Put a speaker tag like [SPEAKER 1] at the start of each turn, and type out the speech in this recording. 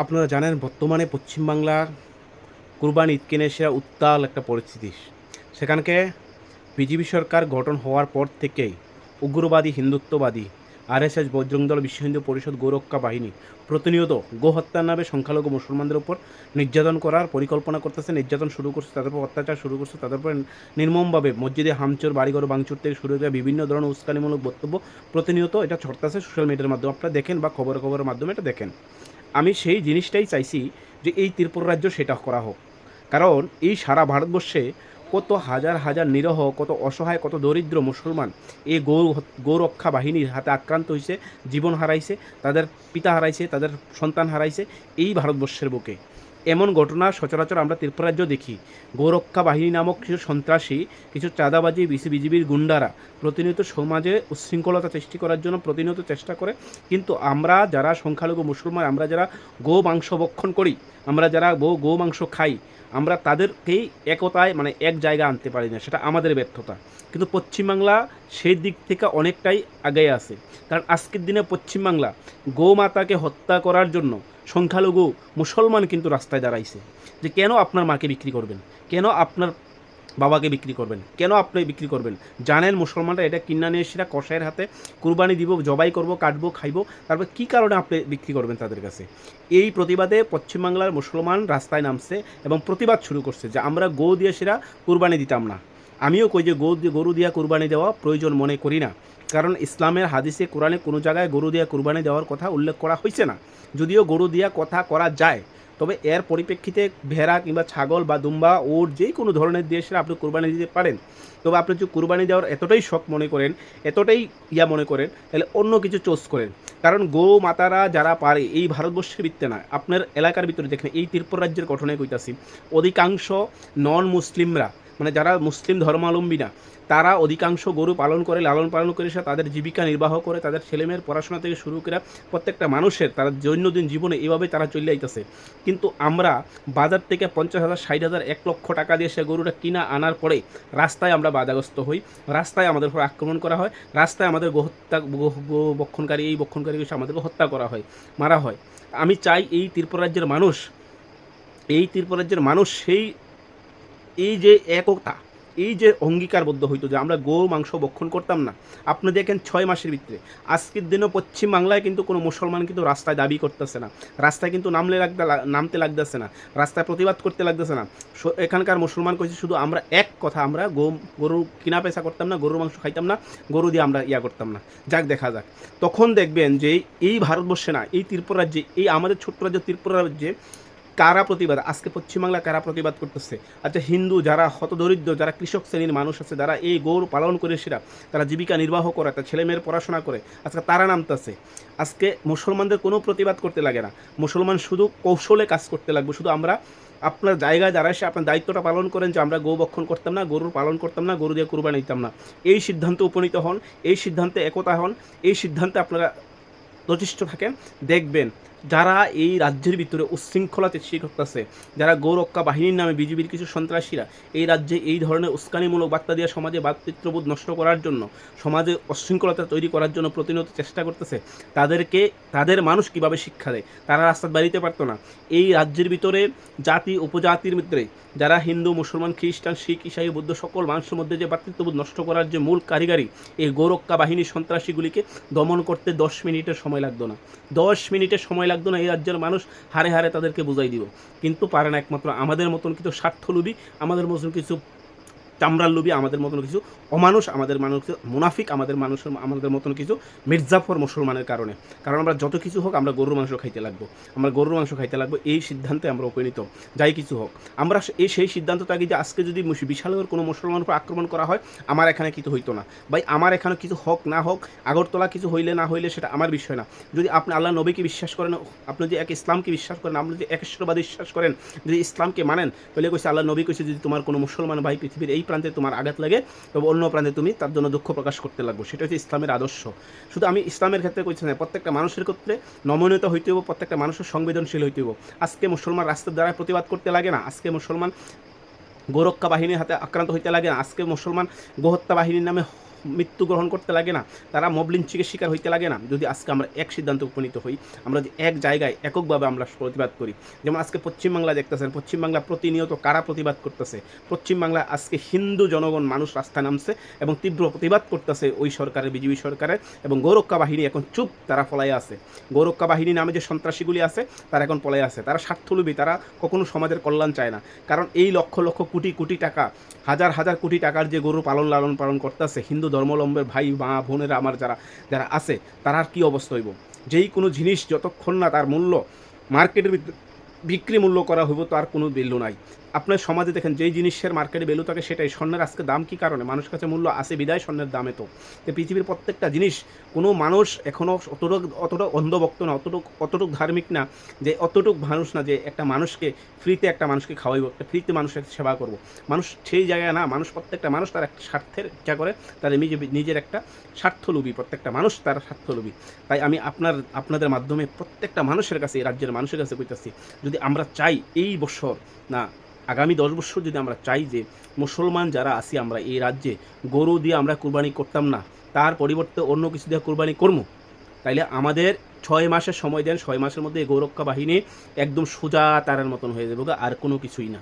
[SPEAKER 1] আপনারা জানেন বর্তমানে পশ্চিমবাংলা কুরবানি ঈদ কেনে সেরা উত্তাল একটা পরিস্থিতি। সেখানকে বিজেপি সরকার গঠন হওয়ার পর থেকেই উগ্রবাদী হিন্দুত্ববাদী আরএসএস বজরং দল বিশ্ব হিন্দু পরিষদ গোরক্ষা বাহিনী প্রতিনিয়ত গোহত্যার নামে সংখ্যালঘু মুসলমানদের উপর নির্যাতন করার পরিকল্পনা করতেছে, নির্যাতন শুরু করছে, তাদের উপর অত্যাচার শুরু করছে, তাদের উপর নির্মমভাবে মসজিদে হামচোর বাড়িঘর ভাঙচুর থেকে শুরু করে বিভিন্ন ধরনের উস্কানিমূলক বক্তব্য প্রতিনিয়ত এটা ছড়তাছে সোশ্যাল মিডিয়ার মাধ্যমে। আপনারা দেখেন বা খবরের মাধ্যমে এটা দেখেন। আমি সেই জিনিসটাই চাইছি যে এই ত্রিপুরা রাজ্য সেটা করা হোক। কারণ এই সারা ভারতবর্ষে কত হাজার হাজার নিরহ, কত অসহায়, কত দরিদ্র মুসলমান এই গৌরক্ষা বাহিনীর হাতে আক্রান্ত হয়েছে, জীবন হারাইছে, তাদের পিতা হারাইছে, তাদের সন্তান হারাইছে এই ভারতবর্ষের বুকে। এমন ঘটনা সচরাচর আমরা ত্রিপুরা রাজ্য দেখি। গৌরক্ষা বাহিনী নামক কিছু সন্ত্রাসী, কিছু চাঁদাবাজি বিজিবির গুন্ডারা প্রতিনিয়ত সমাজে উচ্ছৃঙ্খলতা সৃষ্টি করার জন্য প্রতিনিয়ত চেষ্টা করে। কিন্তু আমরা যারা সংখ্যালঘু মুসলমান, আমরা যারা গো মাংস ভক্ষণ করি, আমরা যারা গো মাংস খাই, আমরা তাদেরকেই একতায় মানে এক জায়গায় আনতে পারি না, সেটা আমাদের ব্যর্থতা। কিন্তু পশ্চিমবাংলা সেই দিক থেকে অনেকটাই আগে আছে। কারণ আজকের দিনে পশ্চিমবাংলা গোমাতাকে হত্যা করার জন্য সংখ্যালঘু মুসলমান কিন্তু রাস্তায় দাঁড়াইছে যে কেন আপনার মাকে বিক্রি করবেন, কেন আপনার বাবাকে বিক্রি করবেন, কেন আপনি বিক্রি করবেন? জানেন মুসলমানরা এটা কিনা নিয়ে সেটা কষায়ের হাতে কুরবানি দিব, জবাই করব, কাটবো, খাইবো, তারপর কী কারণে আপনি বিক্রি করবেন তাদের কাছে? এই প্রতিবাদে পশ্চিমবাংলার মুসলমান রাস্তায় নামছে এবং প্রতিবাদ শুরু করছে যে আমরা গো দিয়ে সেরা কুরবানি দিতাম না। আমিও কই যে গরু দিয়া কুরবানি দেওয়া প্রয়োজন মনে করি না। কারণ ইসলামের হাদিসে কোরআনে কোনো জায়গায় গরু দিয়া কুরবানি দেওয়ার কথা উল্লেখ করা হয়েছে না। যদিও গরু দিয়া কথা করা যায়, তবে এর পরিপ্রেক্ষিতে ভেড়া কিংবা ছাগল বা দুম্বা ওর যে কোনো ধরনের দিয়ে সেটা আপনি কোরবানি দিতে পারেন। তবে আপনি যদি কোরবানি দেওয়ার এতটাই শখ মনে করেন, এতটাই মনে করেন, তাহলে অন্য কিছু চোজ করেন। কারণ গো মাতারা যারা পারে এই ভারতবর্ষের ভিত্তে না, আপনার এলাকার ভিতরে দেখেন এই ত্রিপুরা রাজ্যের গঠনে কইতাছি, অধিকাংশ নন মুসলিমরা মানে যারা মুসলিম ধর্মাবলম্বী না, তারা অধিকাংশ গরু পালন করে, লালন পালন করে সে তাদের জীবিকা নির্বাহ করে, তাদের ছেলেমেয়ের পড়াশোনা থেকে শুরু করে প্রত্যেকটা মানুষের তারা দৈনন্দিন জীবনে এভাবে তারা চলে আইতেছে। কিন্তু আমরা বাজার থেকে 50,000, 60,000, 1 লক্ষ টাকা দিয়ে সে গরুটা কিনা আনার পরে রাস্তায় আমরা বাধাগ্রস্ত হই, রাস্তায় আমাদের উপর আক্রমণ করা হয়, রাস্তায় আমাদের বক্ষণকারী এই বক্ষণকারী আমাদেরকে হত্যা করা হয়, মারা হয়। আমি চাই এই ত্রিপুরা রাজ্যের মানুষ সেই এই যে একতা, এই যে অঙ্গীকারবদ্ধ হইতো যে আমরা গো মাংস ভক্ষণ করতাম না। আপনি দেখেন 6 মাসের ভিতরে আজকের দিনও পশ্চিম বাংলায় কিন্তু কোনো মুসলমান কিন্তু রাস্তায় দাবি করতেছে না, রাস্তায় কিন্তু নামতে লাগতেছে না, রাস্তায় প্রতিবাদ করতে লাগতেছে না। এখানকার মুসলমান কইছে শুধু আমরা এক কথা, আমরা গরু কিনা পেশা করতাম না, গরুর মাংস খাইতাম না, গরু দিয়ে আমরা করতাম না। যাক দেখা যাক, তখন দেখবেন যে এই ভারতবর্ষে না, এই ত্রিপুরা রাজ্যে, এই আমাদের ছোট্ট রাজ্য ত্রিপুরা রাজ্যে কারা প্রতিবাদ, আজকে পশ্চিমবাংলা কারা প্রতিবাদ করতেছে? আচ্ছা, হিন্দু যারা হতদরিদ্র, যারা কৃষক শ্রেণীর মানুষ আছে, যারা এই গৌর পালন করে সেরা তারা জীবিকা নির্বাহ করে, তার ছেলেমেয়ের পড়াশোনা করে, আজকে তারা নামতেছে। আজকে মুসলমানদের কোনো প্রতিবাদ করতে লাগে না, মুসলমান শুধু কৌশলে কাজ করতে লাগবে। শুধু আমরা আপনার জায়গায় যারা এসে আপনার দায়িত্বটা পালন করেন যে আমরা গো ভক্ষণ করতাম না, গরুর পালন করতাম না, গরু দিয়ে কুরবানি দিতাম না, এই সিদ্ধান্তে উপনীত হন, এই সিদ্ধান্তে একতা হন, এই সিদ্ধান্তে আপনারা প্রতিষ্ঠিত থাকেন। দেখবেন যারা এই রাজ্যের ভিতরে উচ্ছৃঙ্খলা সৃষ্টি করতেছে, যারা গৌরক্ষা বাহিনীর নামে বিজেপির কিছু সন্ত্রাসীরা এই রাজ্যে এই ধরনের উস্কানিমূলক বার্তা দিয়ে সমাজে ভ্রাতৃত্ববোধ নষ্ট করার জন্য, সমাজে অশৃঙ্খলতা তৈরি করার জন্য প্রতিনিয়ত চেষ্টা করতেছে, তাদেরকে তাদের মানুষ কিভাবে শিক্ষা দেয়? তারা রাস্তায় বাড়িতে পারতো না। এই রাজ্যের ভিতরে জাতি উপজাতির ভিতরে যারা হিন্দু, মুসলমান, খ্রিস্টান, শিখ, ইসাই, বৌদ্ধ সকল মানুষের মধ্যে যে ভ্রাতৃত্ববোধ নষ্ট করার যে মূল কারিগরি, এই গৌরক্ষা বাহিনীর সন্ত্রাসীগুলিকে দমন করতে 10 মিনিটের সময় লাগতো না, 10 মিনিটের সময় লাগতো না। এই রাজ্যের মানুষ হারে হারে তাদেরকে বুঝাই দিব, কিন্তু পারে না। একমাত্র আমাদের মতন কিছু স্বার্থলোভী, আমাদের মতন কিছু চামড়ার লোভী, আমাদের মতন কিছু অমানুষ, আমাদের মানুষ মুনাফিক, আমাদের মতন কিছু মির্জাফর মুসলমানের কারণে। কারণ আমরা যত কিছু হোক আমরা গরুর মাংস খাইতে লাগবো, এই সিদ্ধান্তে আমরা উপনীত। যাই কিছু হোক আমরা সেই সিদ্ধান্ত থাকি যে আজকে যদি বিশালের কোনো মুসলমানের উপর আক্রমণ করা হয়, আমার এখানে কিছু হইতো না ভাই, আমার এখানে কিছু হোক না হোক, আগরতলা কিছু হইলে না হইলে সেটা আমার বিষয় না। যদি আপনি আল্লাহ নবীকে বিশ্বাস করেন, আপনি যদি এক ইসলামকে বিশ্বাস করেন, আপনি যদি একেশ্বরবাদী বিশ্বাস করেন, যদি ইসলামকে মানেন, তাহলে কইছে আল্লাহ নবী কইছে যদি তোমার কোনো মুসলমান ভাই পৃথিবীর এই প্রান্তে তোমার আঘাত লাগে, তবে অন্য প্রান্তে তুমি তার জন্য দুঃখ প্রকাশ করতে লাগবে। সেটা হচ্ছে ইসলামের আদর্শ। শুধু আমি ইসলামের ক্ষেত্রে কইছি না, প্রত্যেকটা মানুষের ক্ষেত্রে নমনীয়তা হইতে হবে, প্রত্যেকটা মানুষের সংবেদনশীল হইতে হবে। আজকে মুসলমান রাস্তার দ্বারা প্রতিবাদ করতে লাগে না, আজকে মুসলমান গোরক্ষা বাহিনীর হাতে আক্রান্ত হইতে লাগে না, আজকে মুসলমান গোহত্যা বাহিনীর নামে মৃত্যুগ্রহণ করতে লাগে না, তারা মব লিঞ্চিংয়ের শিকার হইতে লাগে না, যদি আজকে আমরা এক সিদ্ধান্তে উপনীত হই, আমরা যে এক জায়গায় এককভাবে আমরা প্রতিবাদ করি। যেমন আজকে পশ্চিমবাংলা দেখতেছেন, পশ্চিমবাংলা প্রতিনিয়ত কারা প্রতিবাদ করতেছে? পশ্চিমবাংলায় আজকে হিন্দু জনগণ মানুষ রাস্তায় নামছে এবং তীব্র প্রতিবাদ করতেছে ওই সরকারের, বিজেপি সরকারের। এবং গোরক্ষা বাহিনী এখন চুপ, তারা পলায়ে আছে। গোরক্ষা বাহিনী নামে যে সন্ত্রাসীগুলি আছে তারা এখন পলায়ে আছে, তারা স্বার্থলোভী, তারা কখনো সমাজের কল্যাণ চায় না। কারণ এই লক্ষ লক্ষ কোটি কোটি টাকা, হাজার হাজার কোটি টাকার যে গরু লালন পালন করতেছে হিন্দু ধর্মাবলম্বীর ভাই মা বোনেরা আমার যারা যারা আছে, তার আর কী অবস্থা হইব? যেই কোনো জিনিস যতক্ষণ না তার মূল্য মার্কেটের বিক্রি মূল্য করা হইব, তো আর কোনো ভ্যালু নাই। আপনার সমাজে দেখেন যেই জিনিসের মার্কেটে ভ্যালু থাকে সেটাই। স্বর্ণের আজকে দাম কী কারণে? মানুষের কাছে মূল্য আছে বিদায় স্বর্ণের দামে। তো পৃথিবীর প্রত্যেকটা জিনিস, কোনো মানুষ এখনও অতটুকু অন্ধভক্ত না, অতটুক ধার্মিক না, যে অতটুক মানুষ না যে একটা মানুষকে ফ্রিতে একটা মানুষকে খাওয়াইব, একটা ফ্রিতে মানুষের সেবা করব। মানুষ সেই জায়গায় না, মানুষ প্রত্যেকটা মানুষ তার একটা স্বার্থের ইচ্ছা করে, তার নিজের একটা স্বার্থলোভী, প্রত্যেকটা মানুষ তার স্বার্থলোভী। তাই আমি আপনাদের মাধ্যমে প্রত্যেকটা মানুষের কাছে, এই রাজ্যের মানুষের কাছে কইতাছি, যদি আমরা চাই এই বছর না আগামী 10 বছর যদি আমরা চাই যে মুসলমান যারা আছি আমরা এই রাজ্যে গরু দিয়ে আমরা কুরবানি করতাম না, তার পরিবর্তে অন্য কিছু দিয়ে কুরবানি করবো, তাইলে আমাদের 6 মাসের সময় দেন। 6 মাসের মধ্যে এই গোরক্ষা বাহিনী একদম সোজা তারের মতন হয়ে যাবে, আর কোনো কিছুই না।